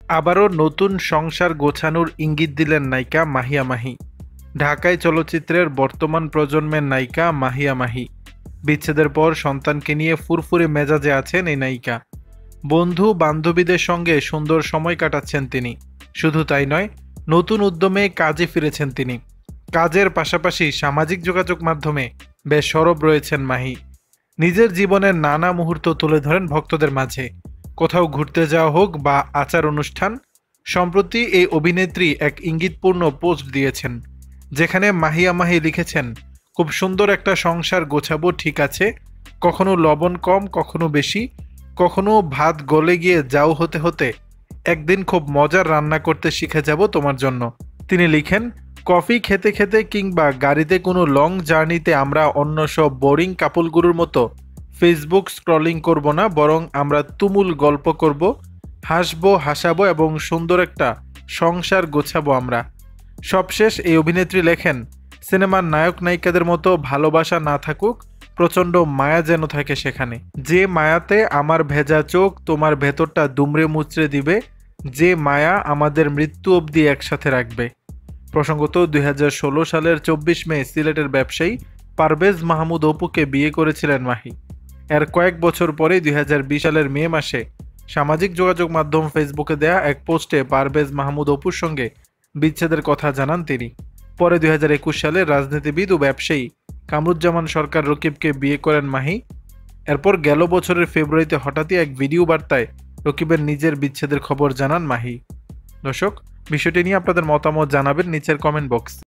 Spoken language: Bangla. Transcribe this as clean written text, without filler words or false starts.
আবারও নতুন সংসার গোছানোর ইঙ্গিত দিলেন নায়িকা মাহিয়া মাহি। ঢাকাই চলচ্চিত্রের বর্তমান প্রজন্মের নায়িকা মাহিয়া মাহি। বিচ্ছেদের পর সন্তানকে নিয়ে ফুরফুরে মেজাজে আছেন এই নায়িকা। বন্ধু বান্ধবীদের সঙ্গে সুন্দর সময় কাটাচ্ছেন তিনি। শুধু তাই নয়, নতুন উদ্যমে কাজে ফিরেছেন তিনি। কাজের পাশাপাশি সামাজিক যোগাযোগ মাধ্যমে বেশ সরব রয়েছেন মাহি। নিজের জীবনের নানা মুহূর্ত তুলে ধরেন ভক্তদের মাঝে। কোথাও ঘুরতে যাওয়া হোক বা আচার অনুষ্ঠান, সম্প্রতি এই অভিনেত্রী এক ইঙ্গিতপূর্ণ পোস্ট দিয়েছেন, যেখানে মাহিয়া মাহি লিখেছেন, খুব সুন্দর একটা সংসার গোছাবো, ঠিক আছে, কখনো লবণ কম কখনো বেশি, কখনো ভাত গলে গিয়ে যাও হতে হতে একদিন খুব মজার রান্না করতে শিখে যাব তোমার জন্য। তিনি লিখেন, কফি খেতে খেতে কিংবা গাড়িতে কোনো লং জার্নিতে আমরা অন্য সব বোরিং কাপলগুলোর মতো ফেসবুক স্ক্রলিং করব না, বরং আমরা তুমুল গল্প করব, হাসবো হাসাবো এবং সুন্দর একটা সংসার গোছাবো আমরা। সবশেষ এই অভিনেত্রী লেখেন, সিনেমার নায়ক নায়িকাদের মতো ভালোবাসা না থাকুক, প্রচণ্ড মায়া যেন থাকে সেখানে, যে মায়াতে আমার ভেজা চোখ তোমার ভেতরটা দুমড়ে মুচড়ে দিবে, যে মায়া আমাদের মৃত্যু অবধি একসাথে রাখবে। প্রসঙ্গত 2016 সালের 24 মে সিলেটের ব্যবসায়ী পারভেজ মাহমুদ অপুকে বিয়ে করেছিলেন মাহি। এর কয়েক বছর পরে 2020 সালের মে মাসে সামাজিক যোগাযোগ মাধ্যম ফেসবুকে দেয়া এক পোস্টে পারভেজ মাহমুদ অপুর সঙ্গে বিচ্ছেদের কথা জানান তিনি। পরে 2021 সালে রাজনীতিবিদ ও ব্যবসায়ী কামরুজ্জামান সরকার রকিবকে বিয়ে করেন মাহি। এরপর গেল বছরের ফেব্রুয়ারিতে হঠাৎই এক ভিডিও বার্তায় রকিবের নিজের বিচ্ছেদের খবর জানান মাহি। দর্শক, বিষয়টি নিয়ে আপনাদের মতামত জানাবেন নিচের কমেন্ট বক্স।